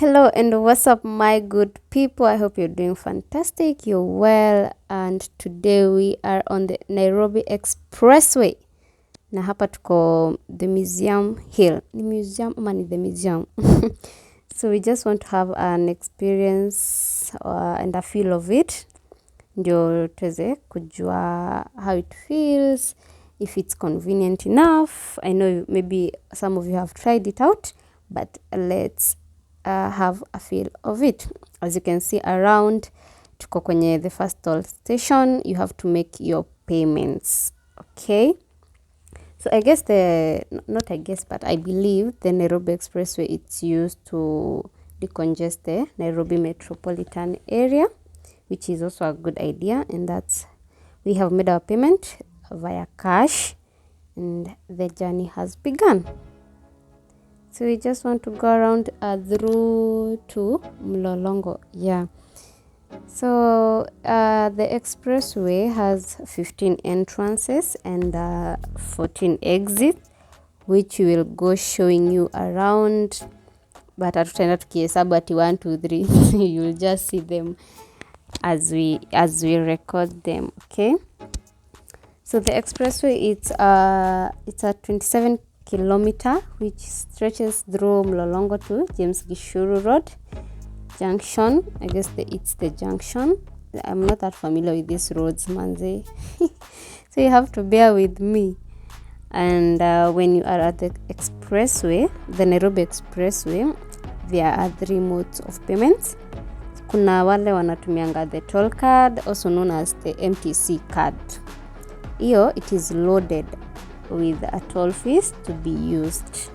Hello and what's up, my good people? I hope you're doing fantastic, you're well, and today we are on the Nairobi Expressway. Na hapa tuko the Museum Hill. Ni museum ama ni the museum? So we just want to have an experience and a feel of it. Ndio tuweze kujua how it feels, if it's convenient enough. I know maybe some of you have tried it out, but let's have a feel of it. As you can see around, tuko kwenye the first toll station. You have to make your payments. Okay, so I guess but I believe the Nairobi Expressway, it's used to decongest the Nairobi metropolitan area, which is also a good idea. And that's, we have made our payment via cash and the journey has begun. So we just want to go around through to Mlolongo. Yeah. So the expressway has 15 entrances and 14 exits, which we will go showing you around. But hatutaenda tukihesabu ati 1 2 3. You'll just see them as we record them. Okay. So the expressway, it's a 27 kilometer which stretches through Mlolongo to James Gishuru Road Junction. I guess it's the junction. I'm not that familiar with these roads, manze. So you have to bear with me. And when you are at the expressway, the Nairobi Expressway, there are 3 modes of payments. Kuna wale wanatumianga the toll card, also known as the MTC card. Hiyo, it is loaded with a toll fees to be used.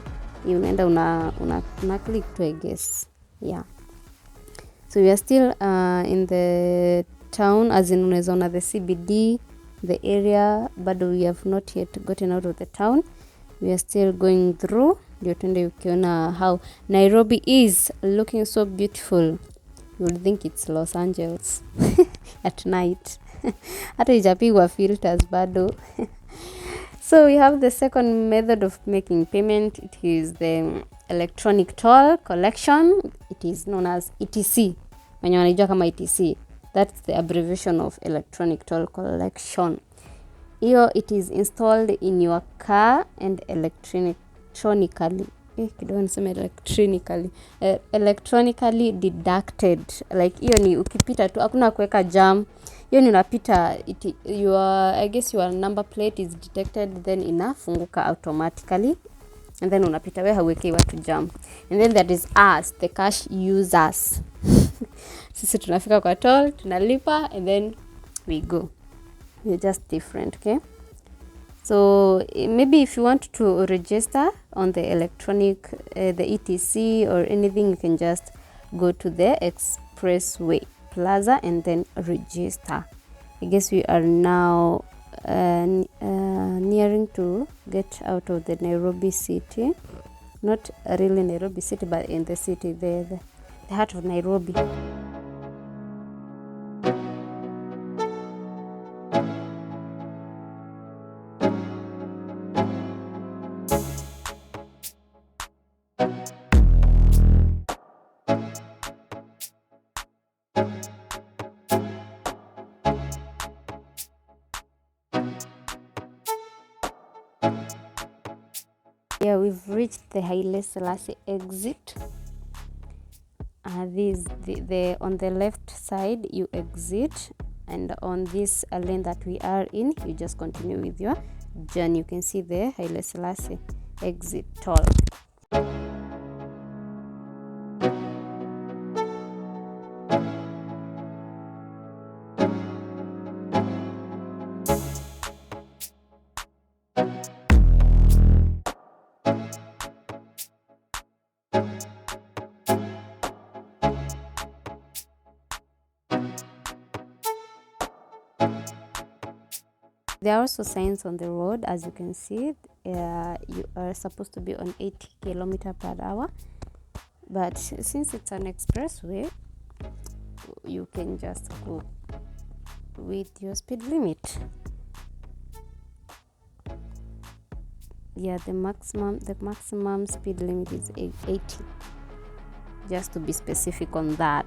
Unaenda una click to, I guess. Yeah. So we are still in the town, as in unaweza ona the CBD, the area, but we have not yet gotten out of the town. We are still going through. Ndio tuende ukiona how Nairobi is looking so beautiful. You would think it's Los Angeles at night. Hata ijapigwa filters bado. So we have the second method of making payment. It is the electronic toll collection. It is known as ETC. Wenye wanajua kama ETC, that's the abbreviation of electronic toll collection. Hiyo, it is installed in your car and electronically deducted. Like hiyo ni ukipita tu, hakuna kuweka jam. Hiyo ni unapita, I guess your number plate is detected, then inafunguka automatically, and then unapita, wewe hauweki watu jam. And then that is us, the cash users. Sisi tunafika kwa toll, tunalipa, and then we go. We're just different, okay? So maybe if you want to register on the electronic, the ETC or anything, you can just go to the Expressway Plaza and then register. I guess we are now nearing to get out of the Nairobi city. Not really Nairobi city, but in the city, the heart of Nairobi. Yeah, we've reached the Haile Selassie exit. On the left side you exit, and on this lane that we are in, you just continue with your journey. You can see the Haile Selassie exit toll. There are also signs on the road, as you can see. You are supposed to be on 80 km/h, but since it's an expressway, you can just go with your speed limit. Yeah, the maximum speed limit is 80. just to be specific on that.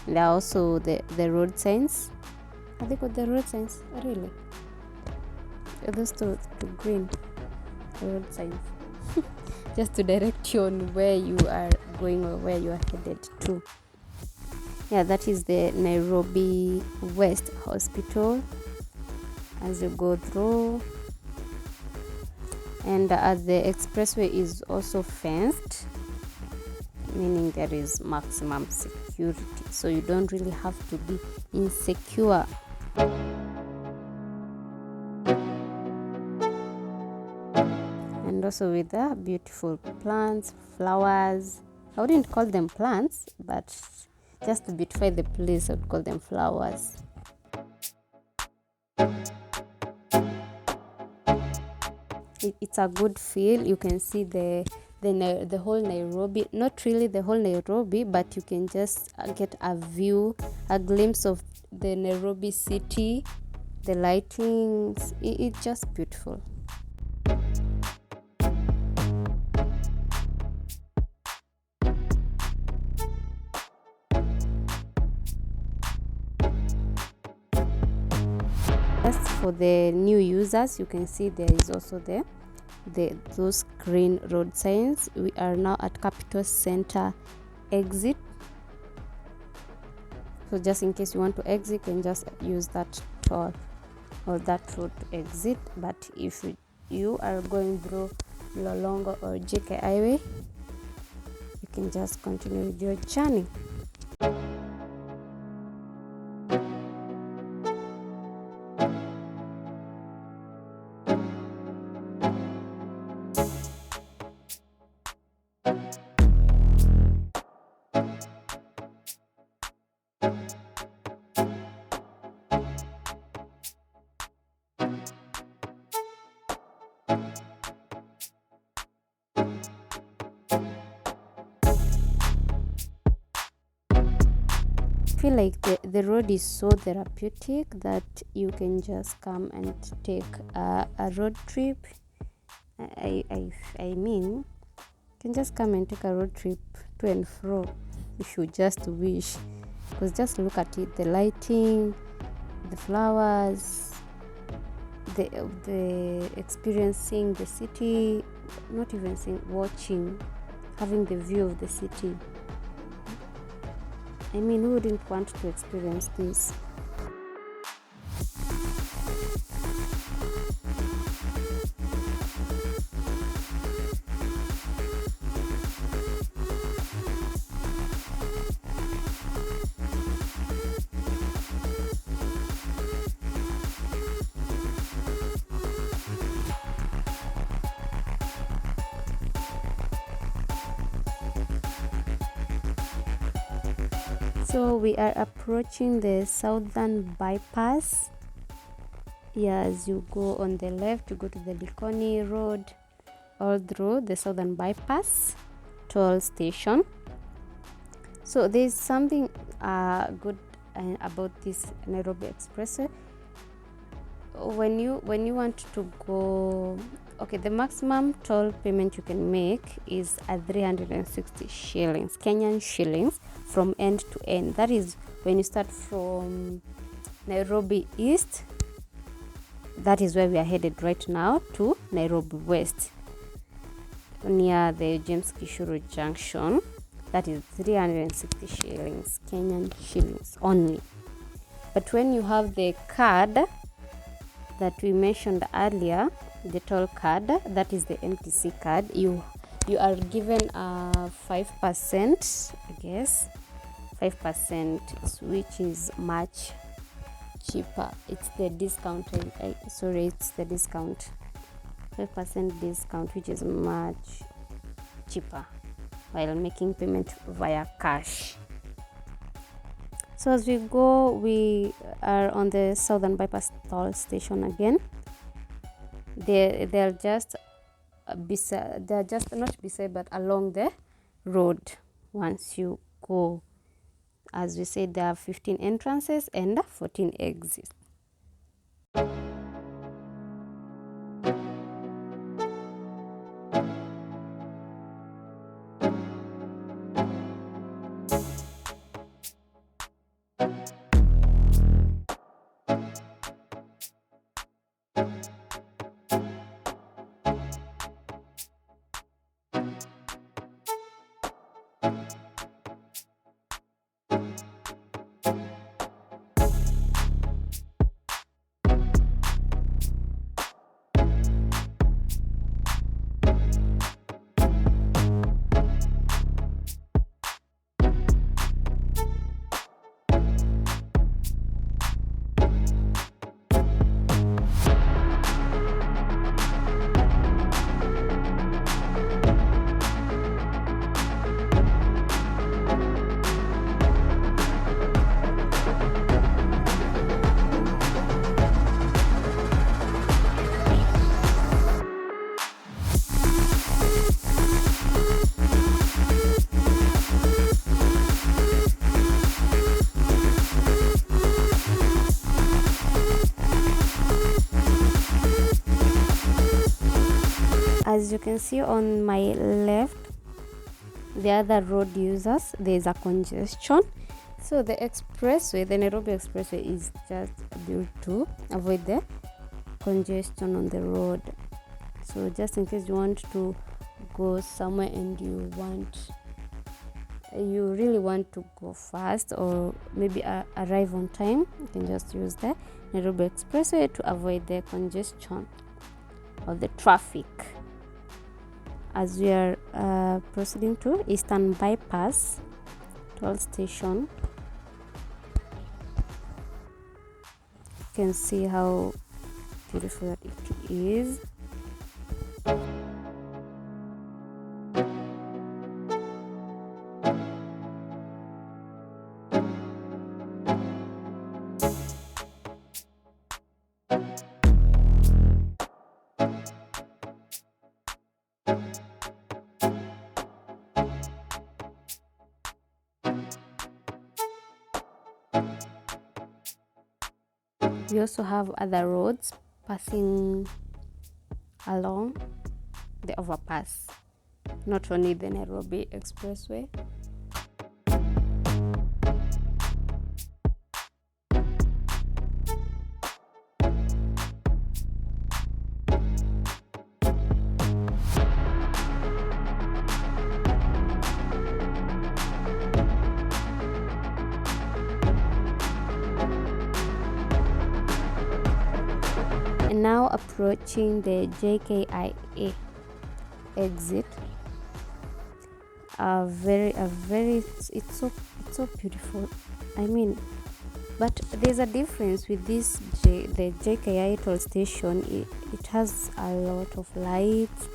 There are also the road signs. Are they called the road signs? Really? Those two green road signs. Just to direct you on where you are going or where you are headed to. Yeah, that is the Nairobi West Hospital as you go through. And the expressway is also fenced, meaning there is maximum security, so you don't really have to be insecure. And also with the beautiful plants, flowers. I wouldn't call them plants, but just to beautify the place, I would call them flowers. It's a good feel. You can see the whole Nairobi, not really the whole Nairobi, but you can just get a view, a glimpse of the Nairobi city, the lightings. It's just beautiful. Just for the new users, you can see there is also those green road signs. We are now at Capital Center exit, so just in case you want to exit, you can just use that toll or that road to exit. But if you are going through Lolongo or JK Highway, you can just continue with your journey. I feel like the road is so therapeutic that you can just come and take a road trip. I mean, you can just come and take a road trip to and fro if you just wish, because just look at it, the lighting, the flowers, the experiencing the city, not even seeing, watching, having the view of the city. I mean, who wouldn't want to experience this? So we are approaching the southern bypass. Yeah, as you go on the left, you go to the Likoni Road, all through the southern bypass toll station. So there's something good about this Nairobi Expressway. When you want to go, okay, the maximum toll payment you can make is at 360 shillings, Kenyan shillings, from end to end. That is when you start from Nairobi East. That is where we are headed right now, to Nairobi West, near the James Gishuru Junction. That is 360 shillings, Kenyan shillings only. But when you have the card that we mentioned earlier, the toll card, that is the NTC card, you are given 5%, I guess 5%, which is much cheaper. It's the discount, it's the discount, 5% discount, which is much cheaper while making payment via cash. So as we go, we are on the southern bypass toll station again. They're just beside, they're just not beside, but along the road. Once you go, as we said, there are 15 entrances and 14 exits. As you can see on my left, the other road users, there's a congestion. So the expressway, the Nairobi Expressway, is just built to avoid the congestion on the road. So just in case you want to go somewhere and you really want to go fast, or maybe arrive on time, you can just use the Nairobi Expressway to avoid the congestion or the traffic. As we are proceeding to Eastern Bypass toll station, you can see how beautiful that it is. We also have other roads passing along the overpass, not only the Nairobi Expressway. And now approaching the JKIA exit. It's so beautiful. I mean, but there's a difference with this the JKIA toll station. It has a lot of lights.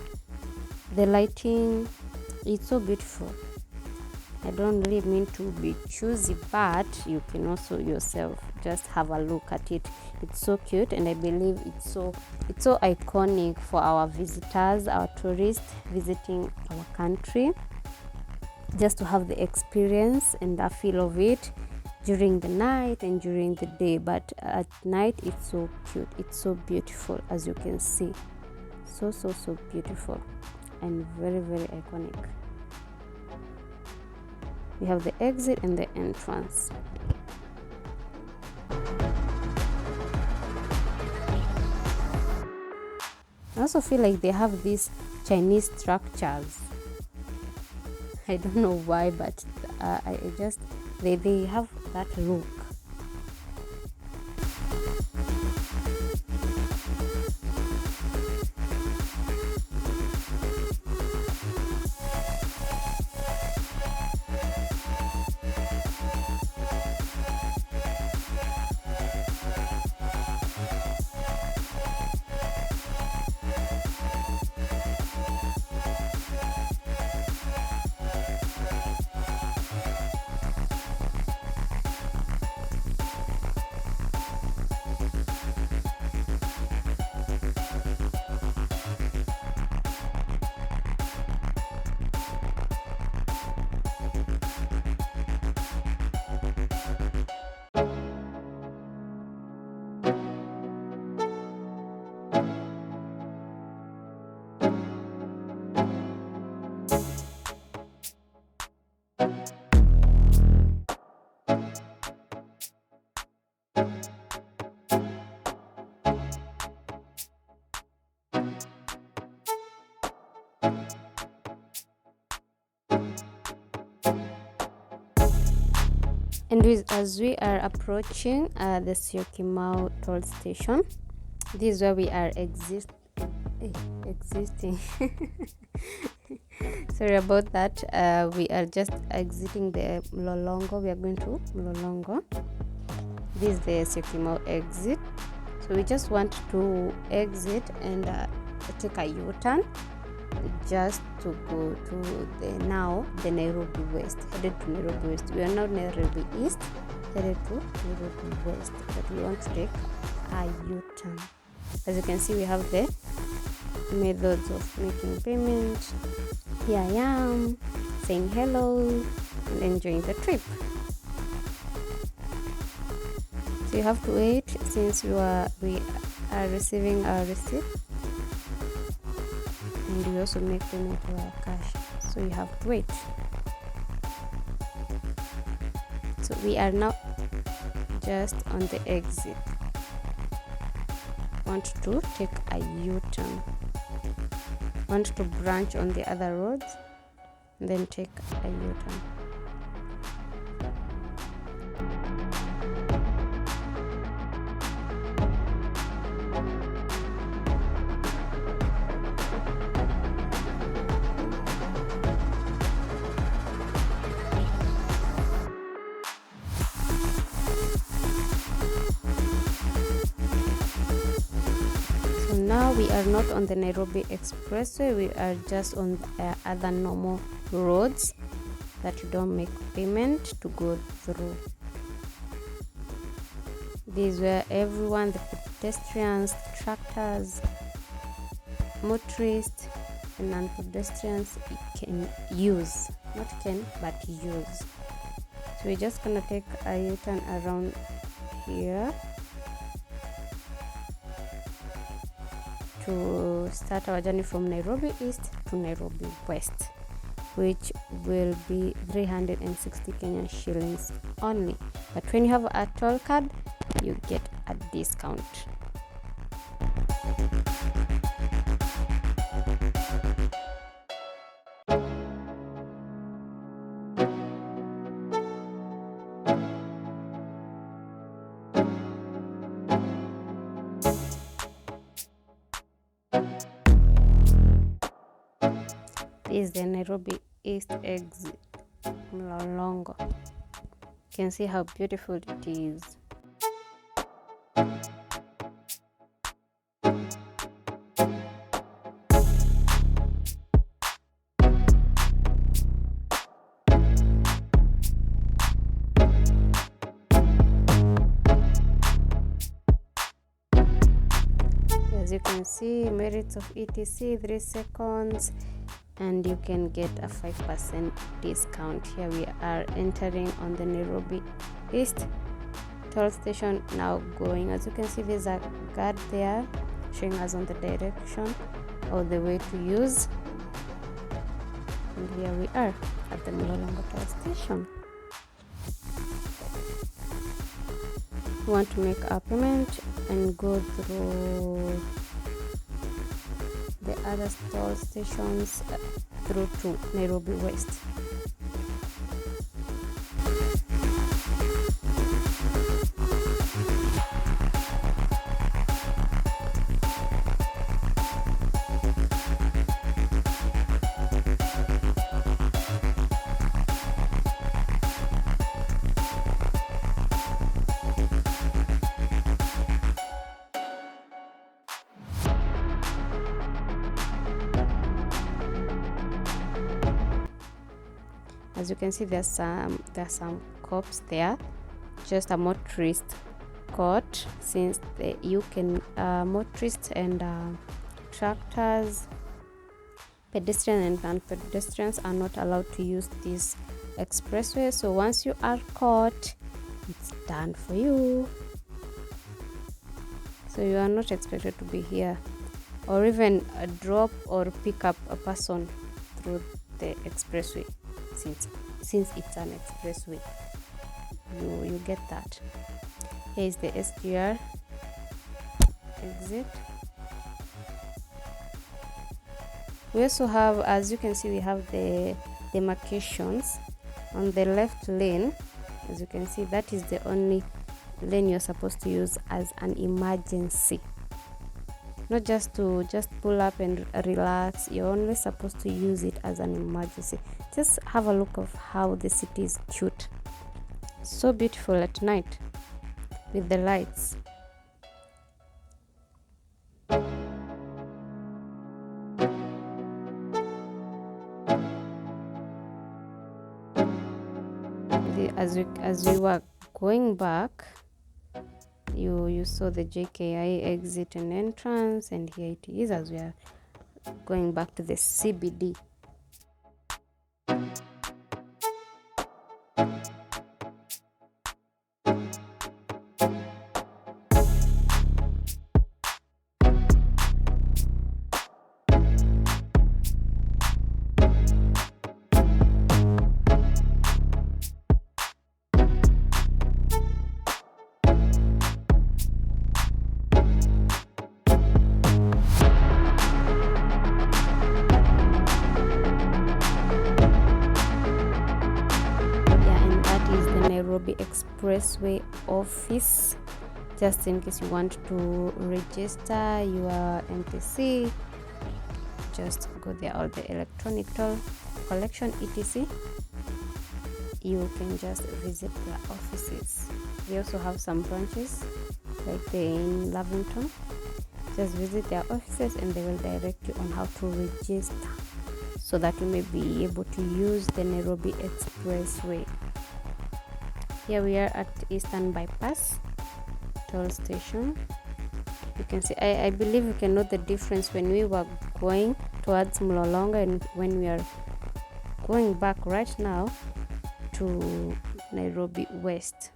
The lighting, it's so beautiful. I don't really mean to be choosy, but you can also yourself just have a look at it. It's so cute, and I believe it's so iconic for our visitors, our tourists visiting our country, just to have the experience and the feel of it during the night and during the day. But at night, it's so cute, it's so beautiful, as you can see. So beautiful and very iconic. We have the exit and the entrance. I also feel like they have these Chinese structures. I don't know why, but they have that look. And as we are approaching the Syokimau toll station, this is where we are existing. Sorry about that. We are just exiting the Mlolongo. We are going to Mlolongo. This is the Syokimau exit. So we just want to exit and take a U-turn just to go to the Nairobi West, headed to Nairobi West. We are now Nairobi East, headed to Nairobi West, but we want to take a U-turn. As you can see, we have the methods of making payment. Here I am saying hello and enjoying the trip. So you have to wait since we are receiving our receipt, and we also make payment via cash, so you have to wait. So we are now just on the exit. Want to take a U-turn, want to branch on the other roads, and then take a U-turn. Now we are not on the Nairobi Expressway, we are just on other normal roads that you don't make payment to go through. This is where everyone, the pedestrians, tractors, motorists and non-pedestrians can use, not can but use. So we're just gonna take a U-turn around here to start our journey from Nairobi East to Nairobi West, which will be 360 Kenyan shillings only. But when you have a toll card, you get a discount. This is the Nairobi East exit, Mlolongo. You can see how beautiful it is. As you can see, merits of ETC 3 seconds, and you can get a 5% discount. Here we are entering on the Nairobi East toll station, now going. As you can see, there's a guard there showing us on the direction or the way to use, and here we are at the Mlolongo toll station. We want to make a payment and go through the other toll stations through to Nairobi West. As you can see, there's some cops there, just a motorist court, since you can motorists and tractors, pedestrians and non-pedestrians are not allowed to use this expressway. So once you are caught, it's done for you. So you are not expected to be here or even drop or pick up a person through the expressway. Since it's an expressway, you get that. Here is the SGR exit. We also have, as you can see, we have the demarcations On the left lane, as you can see, that is the only lane you're supposed to use as an emergency, not just to pull up and relax. You're only supposed to use it as an emergency. Just have a look of how the city is cute, so beautiful at night with the lights. As we were going back, you saw the JKI exit and entrance, and here it is as we are going back to the CBD. NAIROBI Expressway office, just in case you want to register your MTC. Just go there, all the electronic toll collection etc. You can just visit their offices. They also have some branches like they in Lavington. Just visit their offices and they will direct you on how to register, so that you may be able to use the NAIROBI Expressway. Here we are at Eastern Bypass toll station. You can see, I believe you can know the difference when we were going towards Mlolongo and when we are going back right now to Nairobi West.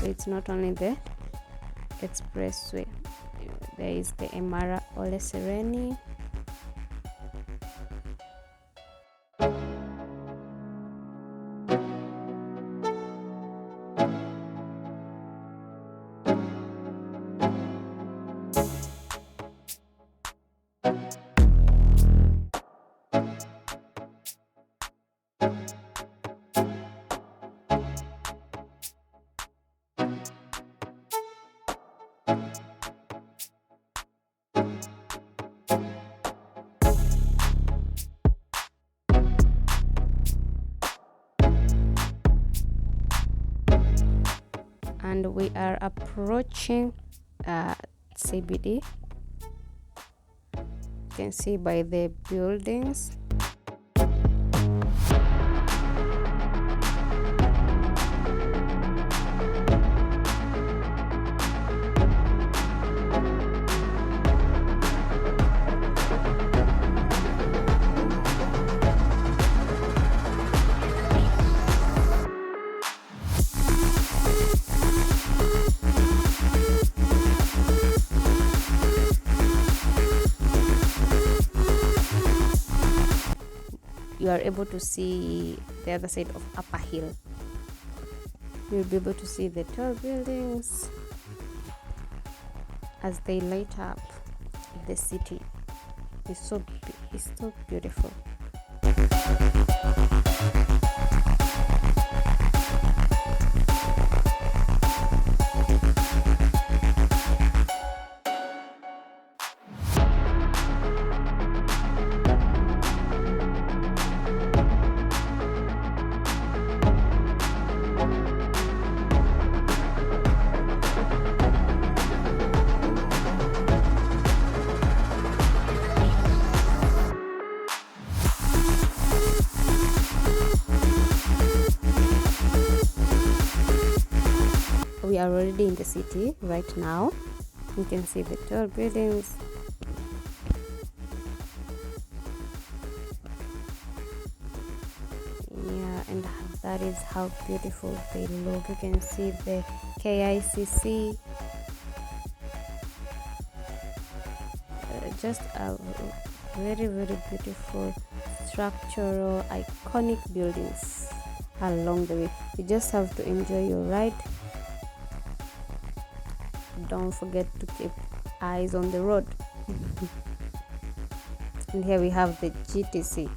It's not only the expressway, there is the Emara Ole Sereni. And we are approaching CBD. You can see by the buildings. You are able to see the other side of Upper Hill. You'll be able to see the tall buildings as they light up the city. It's so beautiful. we are already in the city right now. You can see the tall buildings. Yeah, and that is how beautiful they look. You can see the KICC. Just a very, very beautiful structural iconic buildings along the way. You just have to enjoy your ride. Don't forget to keep eyes on the road. And here we have the GTC.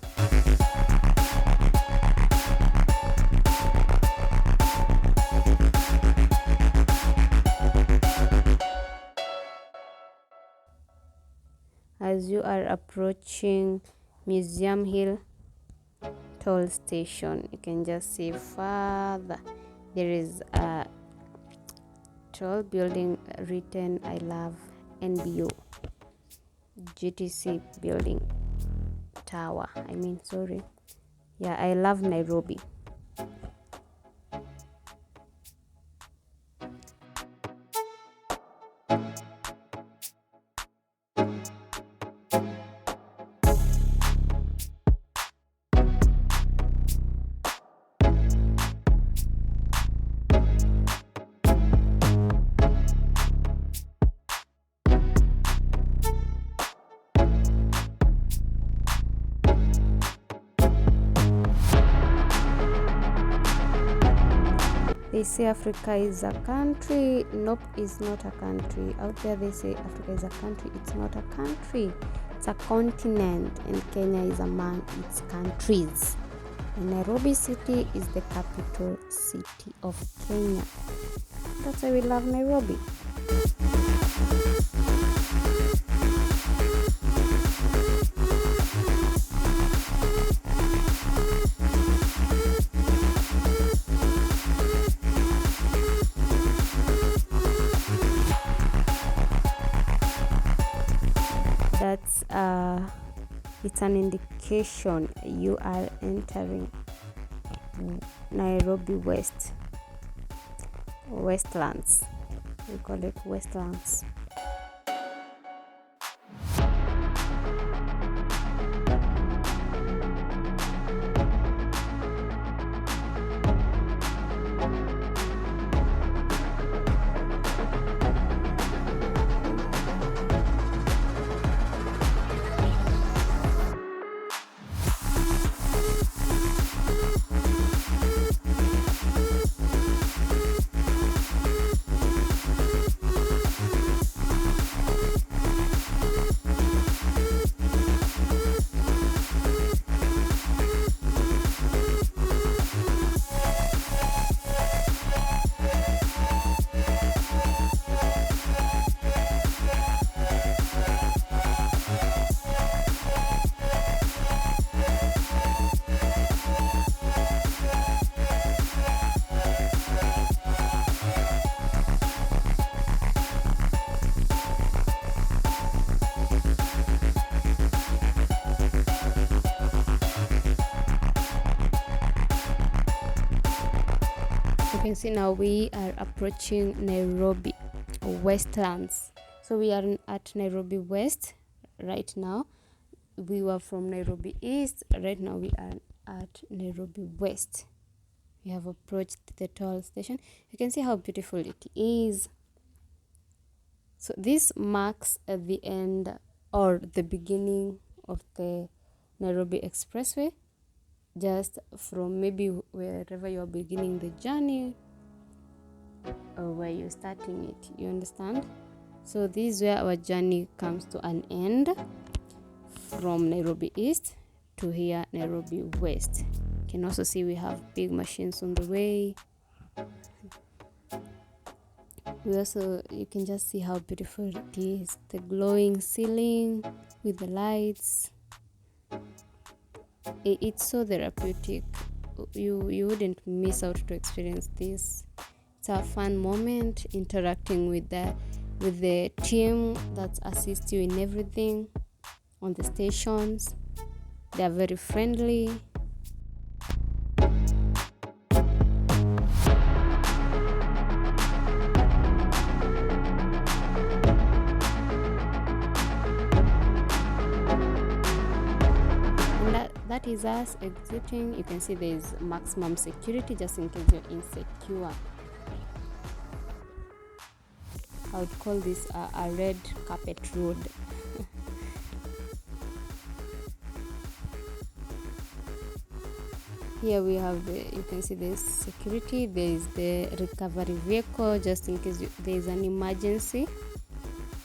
As you are approaching Museum Hill toll station, you can just see further there is a tall building written "I love NBO." GTC building tower, yeah, I love Nairobi. They say Africa is a country. Nope, it's not a country. Out there they say Africa is a country. It's not a country. It's a continent, and Kenya is among its countries. And Nairobi city is the capital city of Kenya. That's why we love Nairobi. That's it's an indication you are entering Nairobi Westlands. We call it Westlands. You can see now we are approaching Nairobi Westlands. So we are at Nairobi West right now. We were from Nairobi East. Right now we are at Nairobi West. We have approached the toll station. You can see how beautiful it is. So this marks the end or the beginning of the Nairobi Expressway. Just from maybe wherever you're beginning the journey or where you're starting it, you understand? So this is where our journey comes to an end, from Nairobi East to here Nairobi West. You can also see we have big machines on the way. You can just see how beautiful it is, the glowing ceiling with the lights. It's so therapeutic. You wouldn't miss out to experience this. It's a fun moment interacting with the team that assists you in everything on the stations. They are very friendly. that is us exiting. You can see there is maximum security just in case you're insecure. I would call this a red carpet road. Here we have you can see there's security. There is the recovery vehicle just in case there is an emergency,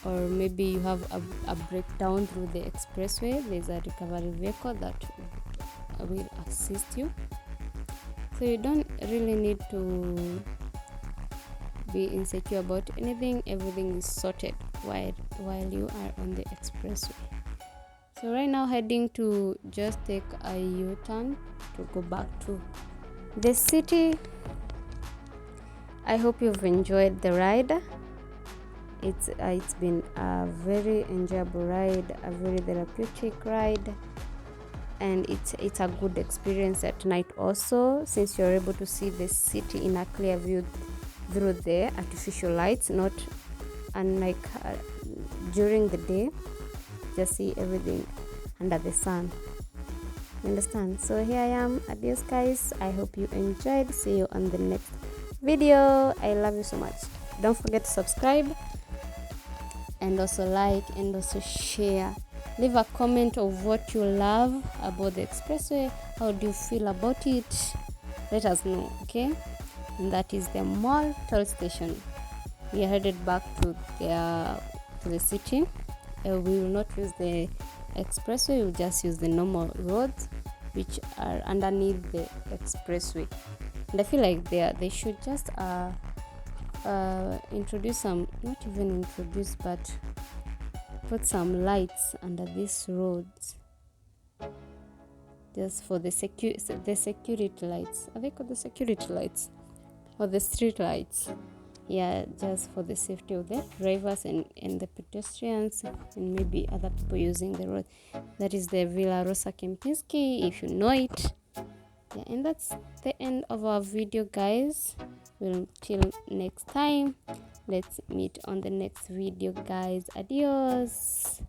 or maybe you have a breakdown through the expressway. There's a recovery vehicle that will assist you, so you don't really need to be insecure about anything. Everything is sorted while you are on the expressway. So right now, heading to just take a U-turn to go back to the city. I hope you've enjoyed the ride. It's been a very enjoyable ride, a very therapeutic ride, and it's a good experience at night also, since you're able to see the city in a clear view through the artificial lights, not unlike during the day. Just see everything under the sun. You understand? So here I am. Adios guys, I hope you enjoyed. See you on the next video. I love you so much. Don't forget to subscribe and also like and also share. Leave a comment of what you love about the expressway. How do you feel about it? Let us know, okay? And that is the mall toll station. We are headed back to the city. We will not use the expressway. We will just use the normal roads which are underneath the expressway. And I feel like they should just introduce some, not even introduce, but put some lights under these roads, just for the security lights. Are they called the security lights or the street lights? Yeah, just for the safety of the drivers and the pedestrians and maybe other people using the road. That is the Villa Rosa Kempinski, if you know it. Yeah, and that's the end of our video, guys. Well, till next time, let's meet on the next video, guys. Adios.